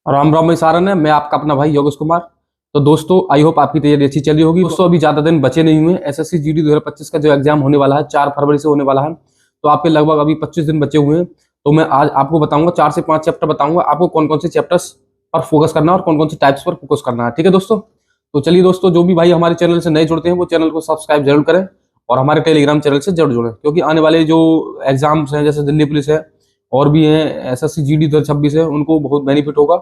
राम राम भाई सारन है। मैं आपका अपना भाई योगेश कुमार। तो दोस्तों आई होप आपकी तैयारी अच्छी चल रही होगी। दोस्तों अभी ज्यादा दिन बचे नहीं हुए। एसएससी जीडी 2025 का जो एग्जाम होने वाला है 4 फरवरी से होने वाला है। तो आपके लगभग अभी 25 दिन बचे हुए हैं। तो मैं आज आपको बताऊंगा 4 से 5 चैप्टर बताऊंगा आपको कौन कौन से चैप्टर्स पर फोकस करना है और कौन कौन से टाइप्स पर फोकस करना है। ठीक है दोस्तों। तो चलिए दोस्तों, जो भी भाई हमारे चैनल से नए जुड़ते हैं वो चैनल को सब्सक्राइब जरूर करें और हमारे टेलीग्राम चैनल से जरूर जुड़ें, क्योंकि आने वाले जो एग्जाम्स हैं जैसे दिल्ली पुलिस है और भी हैं, एसएससी जीडी 2026 है, उनको बहुत बेनिफिट होगा।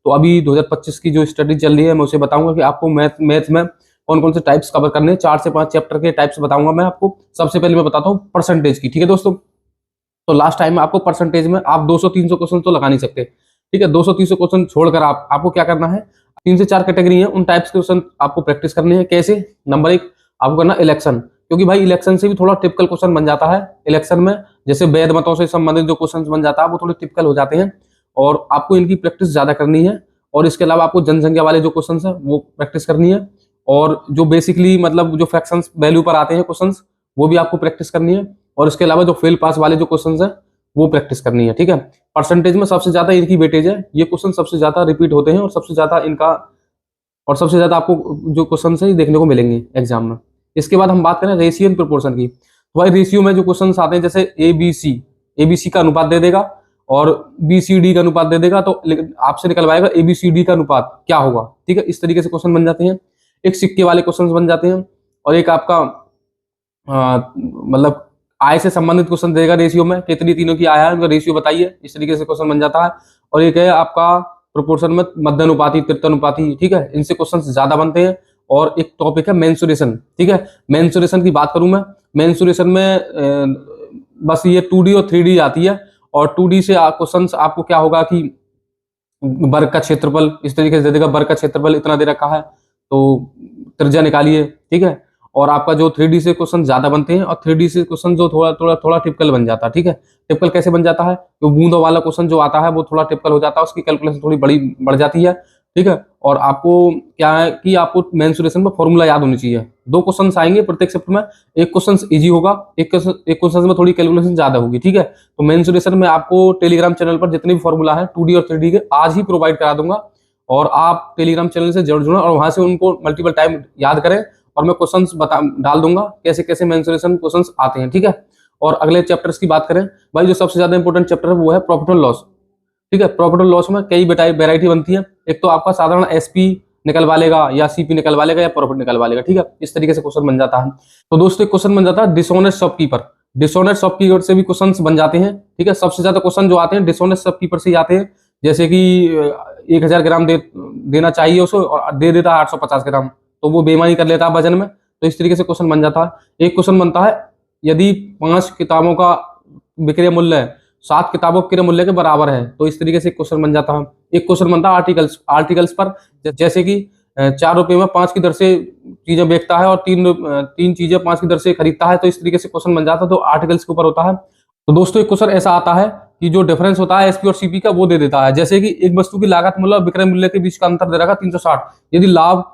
तो अभी 2025 की जो स्टडी चल रही है मैं उसे बताऊंगा कि आपको मैथ में कौन कौन से टाइप्स कवर करने हैं। 4 से 5 चैप्टर के टाइप्स बताऊंगा मैं आपको। सबसे पहले मैं बताता हूँ परसेंटेज की। ठीक है दोस्तों। तो लास्ट टाइम में आपको परसेंटेज में आप 200-300 क्वेश्चन तो लगा नहीं सकते। ठीक है, 200-300 क्वेश्चन छोड़कर आपको क्या करना है, 3 से 4 कैटेगरी है, उन टाइप्स के क्वेश्चन आपको प्रैक्टिस करने हैं। कैसे? नंबर 1 आपको करना इलेक्शन, क्योंकि भाई इलेक्शन से भी थोड़ा टिपिकल क्वेश्चन बन जाता है। इलेक्शन में जैसे वैध मतों से संबंधित जो क्वेश्चन बन जाता है वो थोड़े टिपिकल हो जाते हैं और आपको इनकी प्रैक्टिस ज्यादा करनी है। और इसके अलावा आपको जनसंख्या वाले जो क्वेश्चन है वो प्रैक्टिस करनी है और जो बेसिकली मतलब जो फ्रैक्शंस वैल्यू पर आते हैं क्वेश्चंस वो भी आपको प्रैक्टिस करनी है। और इसके अलावा जो फेल पास वाले जो क्वेश्चंस हैं वो प्रैक्टिस करनी है। ठीक है, परसेंटेज में सबसे ज्यादा इनकी वेटेज है। ये क्वेश्चन सबसे ज्यादा रिपीट होते हैं और सबसे ज्यादा इनका और सबसे ज्यादा आपको जो क्वेश्चन है देखने को मिलेंगे एग्जाम में। इसके बाद हम बात करें रेशियो एंड प्रोपोर्शन की। तो भाई रेशियो में जो क्वेश्चन आते हैं जैसे एबीसी का अनुपात दे देगा और बीसीडी का अनुपात दे देगा, तो आपसे निकलवाएगा एबीसीडी का अनुपात क्या होगा। ठीक है, इस तरीके से क्वेश्चन बन जाते हैं। एक सिक्के वाले क्वेश्चन बन जाते हैं और एक आपका मतलब आय से संबंधित क्वेश्चन देगा, रेशियो में कितनी तीनों की आय है उनका रेशियो बताइए, इस तरीके से क्वेश्चन बन जाता है। और एक है आपका प्रोपोर्शन में मध्यानुपाती तृतीयानुपाती। ठीक है, इनसे क्वेश्चन ज्यादा बनते हैं। और एक टॉपिक है मेंसुरेशन। ठीक है, मेंसुरेशन की बात करूं मैं, मेंसुरेशन में बस ये 2D और 3D आती है। और 2D से क्वेश्चन आपको क्या होगा कि वर्ग का क्षेत्रफल इस तरीके से दे देगा, वर्ग का क्षेत्रफल इतना दे रखा है तो त्रिज्या निकालिए। ठीक है, और आपका जो 3D से क्वेश्चन ज्यादा बनते हैं और 3D से क्वेश्चन जो थोड़ा टिपिकल बन जाता है। ठीक है, टिपिकल कैसे बन जाता है, तो बूंदों वाला क्वेश्चन जो आता है वो थोड़ा टिपिकल हो जाता है, उसकी कैलकुलेशन थोड़ी बड़ी बढ़ जाती है। ठीक है, और आपको क्या है कि आपको मेंसुरेशन में फॉर्मूला याद होनी चाहिए। 2 क्वेश्चन आएंगे प्रत्येक चैप्टर में, एक क्वेश्चन इजी होगा, एक क्वेश्चन में थोड़ी कैलकुलेशन ज्यादा होगी। ठीक है, तो मेंसुरेशन में आपको टेलीग्राम चैनल पर जितने भी फॉर्मूला है 2D और 3D के आज ही प्रोवाइड करा दूंगा और आप टेलीग्राम चैनल से जरूर जुड़ें और वहां से उनको मल्टीपल टाइम याद करें और मैं क्वेश्चंस डाल दूंगा कैसे कैसे मेंसुरेशन क्वेश्चंस आते हैं। ठीक है, और अगले चैप्टर्स की बात करें भाई, जो सबसे ज्यादा इंपॉर्टेंट चैप्टर है वो है प्रॉफिट एंड लॉस। ठीक है, प्रॉफिट एंड लॉस में कई वेरायटी बनती है। एक तो आपका साधारण एसपी निकलवा लेगा या सीपी निकलवा लेगा या प्रॉफिट निकलवा लेगा। ठीक है, इस तरीके से क्वेश्चन बन जाता है। तो दोस्तों एक क्वेश्चन बन जाता है डिसऑनेस्ट शॉपकीपर। डिसऑनेस्ट शॉपकीपर से भी क्वेश्चन बन जाते हैं। ठीक है, सबसे ज्यादा क्वेश्चन जो आते हैं डिसऑनेस्ट शॉपकीपर से ही आते हैं। जैसे कि 1000 ग्राम देना चाहिए उसको और दे देता है 850 ग्राम, तो वो बेईमानी कर लेता है वजन में। तो इस तरीके से क्वेश्चन बन जाता है। एक क्वेश्चन बनता है यदि 5 किताबों का विक्रय मूल्य 7 किताबों के विक्रय मूल्य के बराबर है, तो इस तरीके से क्वेश्चन बन जाता है। एक क्वेश्चन बनता है आर्टिकल्स पर, जैसे कि 4 रुपए में 5 की दर से चीजें बेचता है और 3 चीजें 5 की दर से खरीदता है, तो इस तरीके से क्वेश्चन बन जाता है। तो आर्टिकल्स के ऊपर होता है। तो दोस्तों एक क्वेश्चन ऐसा आता है कि जो डिफरेंस होता है एसपी और सीपी का वो दे देता है। जैसे कि एक वस्तु की लागत मूल्य और विक्रय मूल्य के बीच का अंतर दे रखा 360, यदि लाभ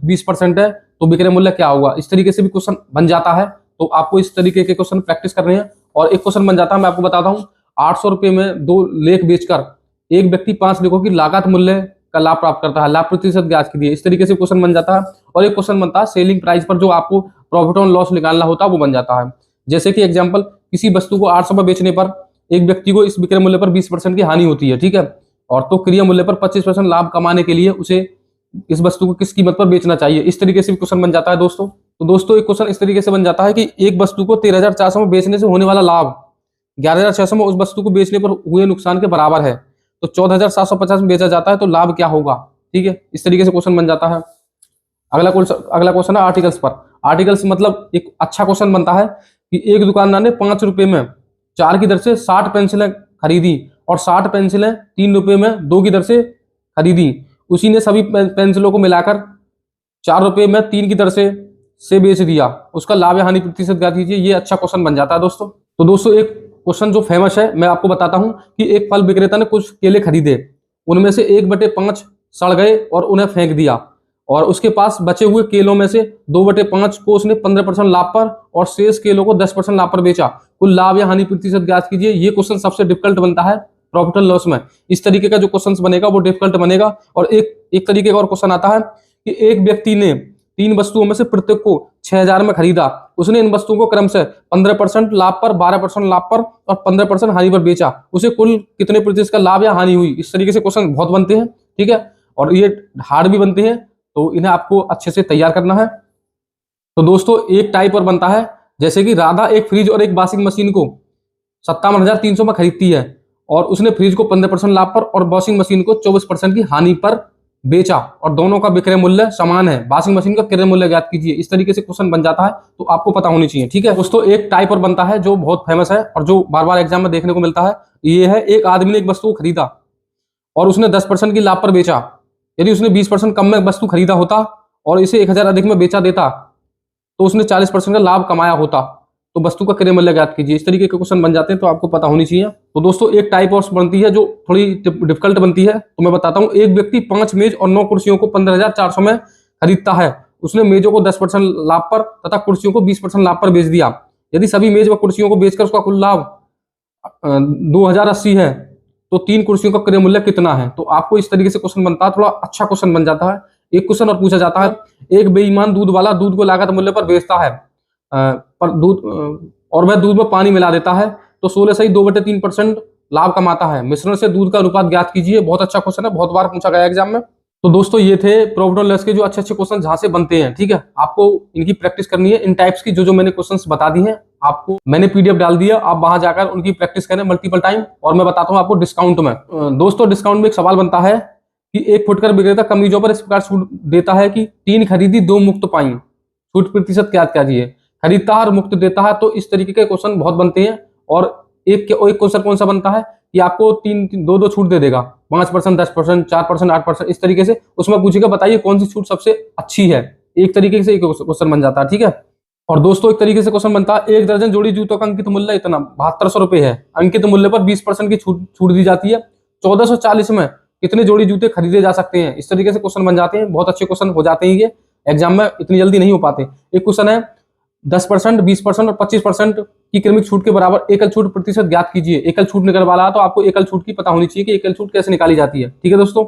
20% है तो विक्रय मूल्य क्या होगा। इस तरीके से भी क्वेश्चन बन जाता है। तो आपको इस तरीके के क्वेश्चन प्रैक्टिस करने हैं। और एक क्वेश्चन बन जाता है, मैं आपको बताता हूँ, 800 रुपए में 2 लेख बेचकर एक व्यक्ति 5 लेखों की लागत मूल्य का लाभ प्राप्त करता है, लाभ प्रतिशत ब्याज के लिए। इस तरीके से क्वेश्चन बन जाता है। और एक क्वेश्चन बनता है सेलिंग प्राइस पर, जो आपको प्रॉफिट और लॉस निकालना होता है वो बन जाता है। जैसे कि एग्जाम्पल, किसी वस्तु को 800 में बेचने पर एक व्यक्ति को इस विक्रय मूल्य पर 20% की हानि होती है। ठीक है, और तो क्रिया मूल्य पर 25% लाभ कमाने के लिए उसे इस वस्तु को किस कीमत पर बेचना चाहिए। इस तरीके से भी क्वेश्चन बन जाता है दोस्तों। तो दोस्तों एक क्वेश्चन इस तरीके से बन जाता है कि एक वस्तु को 13,400 में बेचने से होने वाला लाभ 11,600 में उस वस्तु को बेचने पर हुए नुकसान के बराबर है, तो 14,750 में बेचा जाता है, तो लाभ क्या होगा। ठीक है, इस तरीके से क्वेश्चन बन जाता है। अगला क्वेश्चन है आर्टिकल्स पर। आर्टिकल्स मतलब एक अच्छा क्वेश्चन बनता है कि एक दुकानदार ने 5 रुपए में 4 की दर से 60 पेंसिलें खरीदी और 60 पेंसिलें 3 रुपए में 2 की दर से खरीदी। उसी ने सभी पेंसिलों को मिलाकर 4 रुपए में 3 की दर से बेच दिया, उसका लाभ या हानि प्रतिशत ज्ञात कीजिए। ये अच्छा क्वेश्चन बन जाता है दोस्तों। तो दोस्तों एक क्वेश्चन जो फेमस है मैं आपको बताता हूं कि एक फल विक्रेता ने कुछ केले खरीदे, उनमें से 1/5 सड़ गए और उन्हें फेंक दिया, और उसके पास बचे हुए केलों में से 2/5 को उसने 15% लाभ पर और शेष केलों को 10% लाभ पर बेचा। कुल लाभ या हानि प्रतिशत ज्ञात कीजिए। ये क्वेश्चन सबसे डिफिकल्ट बनता है प्रॉफिट एंड लॉस में इस तरीके का जो क्वेश्चन बनेगा वो डिफिकल्ट बनेगा। और एक तरीके का और क्वेश्चन आता है कि एक व्यक्ति ने 3 वस्तुओं में से प्रत्येक को 6000 में खरीदा, उसने इन वस्तुओं को क्रम से 15% लाभ पर, 12% लाभ पर और 15% हानि पर बेचा, उसे कुल कितने प्रतिशत का लाभ या हानि हुई। इस तरीके से क्वेश्चन बहुत बनते हैं, ठीक है, और ये हार्ड भी बनते हैं, तो इन्हें आपको अच्छे से तैयार करना है। तो दोस्तों एक टाइप और बनता है, जैसे कि राधा एक फ्रिज और एक वॉशिंग मशीन को 57,300 में खरीदती है और उसने फ्रिज को 15% लाभ पर और वॉशिंग मशीन को 24% की हानि पर बेचा और दोनों का विक्रय मूल्य समान है, वॉशिंग मशीन का क्रय मूल्य ज्ञात कीजिए। इस तरीके से क्वेश्चन बन जाता है, तो आपको पता होनी चाहिए, ठीक है दोस्तों। एक टाइप और बनता है जो बहुत फेमस है और जो बार बार एग्जाम में देखने को मिलता है, ये है एक आदमी ने एक वस्तु को खरीदा और उसने 10% की लाभ पर बेचा। यदि उसने 20% कम में वस्तु खरीदा होता और इसे 1000 अधिक में बेचा देता तो उसने 40% का लाभ कमाया होता, तो वस्तु का क्रय मूल्य ज्ञात कीजिए। इस तरीके के क्वेश्चन बन जाते हैं, तो आपको पता होनी चाहिए। तो दोस्तों एक टाइप और बनती है जो थोड़ी डिफिकल्ट बनती है, तो मैं बताता हूँ। एक व्यक्ति 5 मेज और 9 कुर्सियों को 15,400 में खरीदता है, उसने मेजों को 10% लाभ पर तथा कुर्सियों को 20% लाभ पर बेच दिया। यदि सभी मेज व कुर्सियों को बेचकर उसका कुल लाभ 2080 है, तो 3 कुर्सियों का क्रय मूल्य कितना है। तो आपको इस तरीके से क्वेश्चन बनता है, थोड़ा अच्छा क्वेश्चन बन जाता है। एक क्वेश्चन और पूछा जाता है, एक बेईमान दूध वाला दूध को लागत मूल्य पर बेचता है पर दूध और वह दूध में पानी मिला देता है, तो 16 सही 2/3% लाभ कमाता है। मिश्रण से दूध का अनुपात ज्ञात कीजिए। बहुत अच्छा क्वेश्चन है, बहुत बार पूछा गया एग्जाम में। तो दोस्तों ये थे प्रॉफिट एंड लॉस के जो अच्छे अच्छे क्वेश्चन जहां से बनते हैं, ठीक है। आपको इनकी प्रैक्टिस करनी है, इन टाइप्स की जो मैंने क्वेश्चंस बता दी हैं आपको, मैंने पीडीएफ डाल दिया, आप वहां जाकर उनकी प्रैक्टिस करें मल्टीपल टाइम। और मैं बताता हूं आपको डिस्काउंट में। दोस्तों डिस्काउंट में एक सवाल बनता है कि एक फुटकर विक्रेता कमीजों पर इस प्रकार छूट देता है कि 3 खरीदी 2 मुक्त पाई, छूट प्रतिशत क्या कीजिए। खरीदता है और मुक्त देता है, तो इस तरीके के क्वेश्चन बहुत बनते हैं। और एक क्वेश्चन कौन सा बनता है कि आपको 2 छूट दे देगा, 5%, 10%, 4%, 8%, इस तरीके से उसमें पूछेगा बताइए कौन सी छूट सबसे अच्छी है। एक तरीके से एक क्वेश्चन बन जाता है, ठीक है। और दोस्तों एक तरीके से क्वेश्चन बनता है, 1 दर्जन जोड़ी जूतों का अंकित मूल्य इतना 7200 रुपए है, अंकित मूल्य पर 20% की छूट दी जाती है, 1440 में कितने जोड़ी जूते खरीदे जा सकते हैं। इस तरीके से क्वेश्चन बन जाते हैं, बहुत अच्छे क्वेश्चन हो जाते हैं ये एग्जाम में, इतनी जल्दी नहीं हो पाते। एक क्वेश्चन है 10%, 20% और 25% की क्रमिक छूट के बराबर एकल छूट प्रतिशत ज्ञात कीजिए। एकल छूट निकल वाला है, तो आपको एकल छूट की पता होनी चाहिए कि एकल छूट कैसे निकाली जाती है, ठीक है दोस्तों।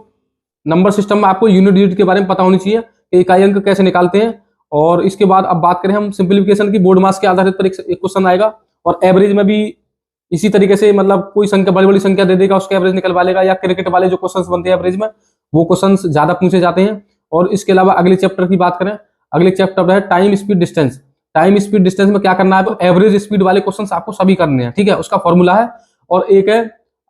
नंबर सिस्टम में आपको यूनिट डिजिट के बारे में पता होनी चाहिए कि इकाई अंक कैसे निकालते हैं। और इसके बाद अब बात करें हम सिंप्लीफिकेशन की, बोर्ड मास के आधारित पर एक क्वेश्चन आएगा। और एवरेज में भी इसी तरीके से, मतलब कोई संख्या बड़ी बड़ी संख्या दे देगा, उसके एवरेज निकलवा लेगा। या क्रिकेट वाले जो क्वेश्चंस बनते हैं एवरेज में, वो क्वेश्चंस ज्यादा पूछे जाते हैं। और इसके अलावा अगले चैप्टर की बात करें, अगले चैप्टर है time speed distance. Time speed distance में क्या करना है, तो एवरेज स्पीड वाले क्वेश्चंस आपको सभी करने हैं, ठीक है, उसका फॉर्मूला है। और एक है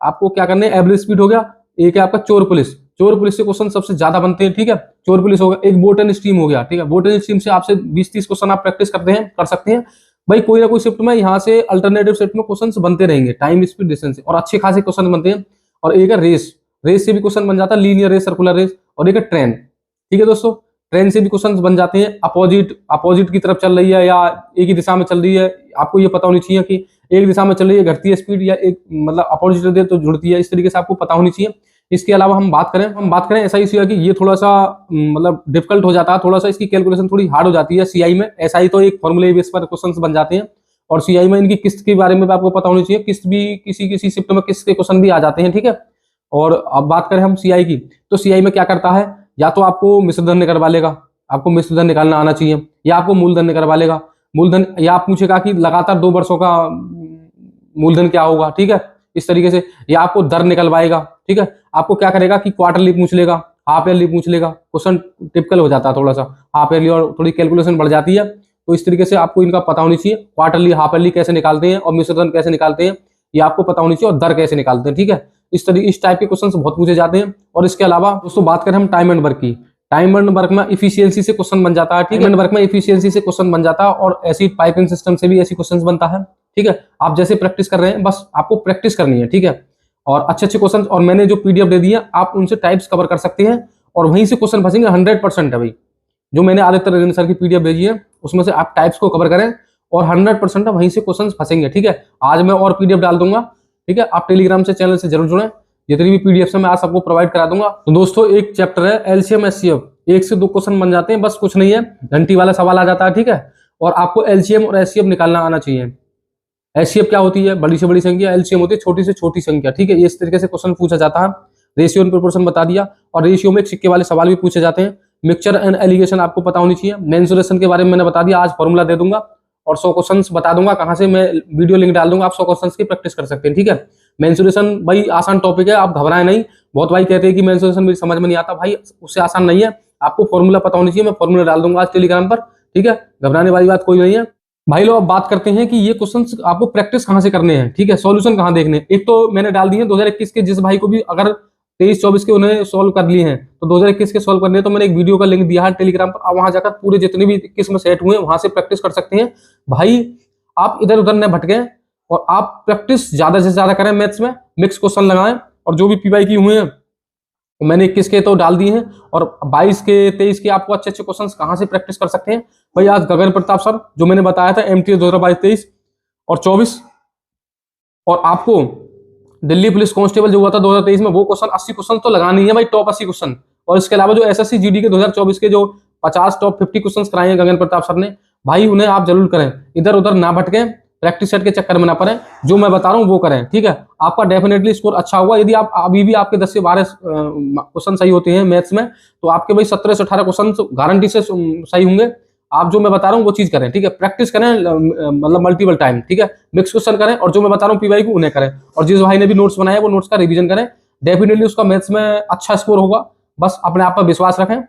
आपको क्या करना है, एवरेज स्पीड हो गया, एक है आपका चोर पुलिस। चोर पुलिस से क्वेश्चन सबसे ज्यादा बनते हैं, ठीक है, चोर पुलिस हो गया। एक बोट एंड स्ट्रीम हो गया, ठीक है, बोट एंड स्ट्रीम से आपसे 20-30 क्वेश्चन आप प्रैक्टिस कर सकते हैं भाई। कोई ना कोई शिफ्ट में यहाँ से अल्टरनेटिव शिफ्ट में क्वेश्चंस बनते रहेंगे टाइम स्पीड डिस्टेंस से, और अच्छे खासे क्वेश्चन बनते हैं। और एक है रेस, रेस से भी क्वेश्चन बन जाता है, लीनियर रेस, सर्कुलर रेस। और एक है ट्रेन, ठीक है दोस्तों, ट्रेन से भी क्वेश्चंस बन जाते हैं। अपोजिट की तरफ चल रही है या एक ही दिशा में चल रही है, आपको ये पता होनी चाहिए कि एक दिशा में चल रही है घटती है स्पीड, या एक मतलब अपोजिट दे तो जुड़ती है, इस तरीके से आपको पता होनी चाहिए। इसके अलावा हम बात करें ऐसा ही कि ये थोड़ा सा मतलब डिफिकल्ट हो जाता है, थोड़ा सा इसकी कैलकुलेशन थोड़ी हार्ड हो जाती है सीआई में। एसआई तो एक फॉर्मूले बेस पर क्वेश्चंस बन जाते हैं, और सीआई में इनकी किस्त के बारे में भी आपको पता होनी चाहिए। किस्त भी किसी शिफ्ट में किस्त के क्वेश्चन भी आ जाते हैं, ठीक है। और अब बात करें हम सीआई की, तो सीआई में क्या करता है, या तो आपको मिश्रधन निकलवा लेगा, आपको मिश्रधन निकालना आना चाहिए, या आपको मूलधन निकलवा लेगा। मूलधन, या आप पूछेगा कि लगातार 2 वर्षों का मूलधन क्या होगा, ठीक है, इस तरीके से। या आपको दर निकलवाएगा, ठीक है। आपको क्या करेगा कि क्वार्टरली पूछ लेगा, हाफ ईयरली पूछ लेगा। क्वेश्चन टिपिकल हो जाता है थोड़ा सा, हाफ ईयरली और थोड़ी कैलकुलेशन बढ़ जाती है। तो इस तरीके से आपको इनका पता होनी चाहिए, क्वार्टरली हाफ ईयरली कैसे निकालते हैं और मिश्रधन कैसे निकालते हैं, ये आपको पता होनी चाहिए, और दर कैसे निकालते हैं, ठीक है। इस टाइप के क्वेश्चन बहुत पूछे जाते हैं। और इसके अलावा दोस्तों बात करें हम टाइम एंड वर्क की, टाइम एंड वर्क में इफिशियंसी से क्वेश्चन बन जाता है, ठीक है, वर्क में इफिशियंसी से क्वेश्चन बन जाता है। और ऐसी पाइपिंग सिस्टम से भी ऐसी क्वेश्चन बनता है, ठीक है। आप जैसे प्रैक्टिस कर रहे हैं, बस आपको प्रैक्टिस करनी है, ठीक है। और अच्छे अच्छे क्वेश्चन, और मैंने जो पीडीएफ दे दिए आप उनसे टाइप्स कवर कर सकते हैं, और वहीं से क्वेश्चन फंसेंगे 100% है भाई। जो मैंने आदित्य रंजन सर की पीडीएफ भेजी है उसमें से आप टाइप्स को कवर करें, और 100% वहीं से क्वेश्चन फंसेंगे, ठीक है। आज मैं और पीडीएफ डाल दूंगा, ठीक है। आप टेलीग्राम से चैनल से जरूर जुड़ें, जितनी भी पीडीएफ से मैं आज सबको प्रोवाइड करा दूंगा। तो दोस्तों एक चैप्टर है एलसीएम एचसीएफ, 1 से 2 क्वेश्चन बन जाते हैं, बस कुछ नहीं है, घंटी वाला सवाल आ जाता है, ठीक है। और आपको एलसीएम और एचसीएफ निकालना आना चाहिए। एचसीएफ क्या होती है, बड़ी से बड़ी संख्या, एलसीएम होती है छोटी से छोटी संख्या, ठीक है। ये इस तरीके से क्वेश्चन पूछा जाता है। रेशियो एंड प्रोपोर्शन बता दिया, और रेशियो में एक सिक्के वाले सवाल भी पूछे जाते हैं। मिक्सचर एंड एलिगेशन आपको पता होनी चाहिए। मेंसुरेशन के बारे में मैंने बता दिया, आज फॉर्मूला दे दूंगा और 100 क्वेश्चंस बता दूंगा कहां से, मैं वीडियो लिंक डाल दूंगा, आप 100 क्वेश्चंस की प्रैक्टिस कर सकते हैं, ठीक है। मेंसुरेशन भाई आसान टॉपिक है, आप घबराएं नहीं। बहुत भाई कहते हैं कि मेंसुरेशन मेरी समझ में नहीं आता, भाई उससे आसान नहीं है, आपको फॉर्मूला पता होनी चाहिए। मैं फॉर्मूला डाल दूंगा आज टेलीग्राम पर, ठीक है, घबराने वाली बात कोई नहीं है। भाई लोग अब बात करते हैं कि ये क्वेश्चंस आपको प्रैक्टिस कहां से करने हैं, ठीक है, सॉल्यूशन कहां देखने हैं। एक तो मैंने डाल दिए 2021 के, जिस भाई को भी अगर 23-24 के उन्हें सॉल्व कर लिए हैं तो 2021 के सॉल्व करने हैं, तो मैंने एक वीडियो का लिंक दिया है टेलीग्राम पर, आप वहां जाकर पूरे जितने भी 21 में सेट हुए हैं वहां से प्रैक्टिस कर सकते हैं। भाई आप इधर उधर न भटके और आप प्रैक्टिस ज्यादा से ज्यादा करें, मैथ्स में मिक्स क्वेश्चन लगाएं, और जो भी पीवाई की हुए हैं मैंने 21 के तो डाल दिए हैं, और 22 के 23 के आपको अच्छे अच्छे क्वेश्चंस कहां से प्रैक्टिस कर सकते हैं। भाई आज गगन प्रताप सर जो मैंने बताया था एमटीएस 2022-23 और 24, और आपको दिल्ली पुलिस कांस्टेबल जो हुआ था 2023 में, वो क्वेश्चन 80 क्वेश्चन तो लगाने ही है भाई, टॉप 80 क्वेश्चन। और इसके अलावा जो एसएससी जीडी के 2024 के जो 50 टॉप 50 क्वेश्चन कराए हैं गगन प्रताप सर ने, भाई उन्हें आप जरूर करें, इधर उधर ना भटके, प्रैक्टिस सेट के चक्कर में ना पड़े, जो मैं बता रहा हूँ वो करें, ठीक है। आपका डेफिनेटली स्कोर अच्छा होगा। यदि आप अभी भी आपके 10 से 12 क्वेश्चन सही होते हैं मैथ्स में, तो आपके भाई 17 से 18 क्वेश्चन गारंटी से सही होंगे। आप जो मैं बता रहा हूँ वो चीज करें, ठीक है, प्रैक्टिस करें, मतलब मल्टीपल टाइम, ठीक है, मिक्स क्वेश्चन करें, और जो मैं बता रहा हूँ पीवाई को उन्हें करें, और जिस भाई ने भी नोट्स बनाया वो नोट्स का रिवीजन करें, डेफिनेटली उसका मैथ्स में अच्छा स्कोर होगा। बस अपने आप पर विश्वास रखें,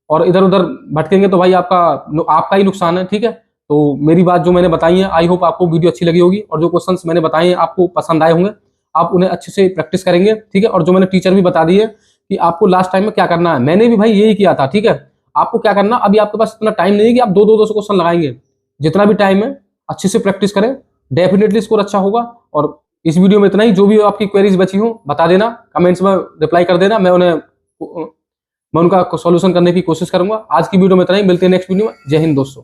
और इधर उधर भटकेंगे तो भाई आपका ही नुकसान है, ठीक है। तो मेरी बात जो मैंने बताई है, आई होप आपको वीडियो अच्छी लगी होगी, और जो क्वेश्चंस मैंने बताए हैं आपको पसंद आए होंगे, आप उन्हें अच्छे से प्रैक्टिस करेंगे, ठीक है। और जो मैंने टीचर भी बता दी है कि आपको लास्ट टाइम में क्या करना है, मैंने भी भाई यही किया था, ठीक है। आपको क्या करना, अभी आपके पास इतना टाइम नहीं है कि आप 200 क्वेश्चन लगाएंगे, जितना भी टाइम है अच्छे से प्रैक्टिस करें, डेफिनेटली स्कोर अच्छा होगा। और इस वीडियो में इतना ही, जो भी आपकी क्वेरीज बची हो बता देना, कमेंट्स में रिप्लाई कर देना, मैं उनका सॉल्यूशन करने की कोशिश करूंगा। आज की वीडियो में इतना ही, मिलते हैं नेक्स्ट वीडियो में। जय हिंद दोस्तों।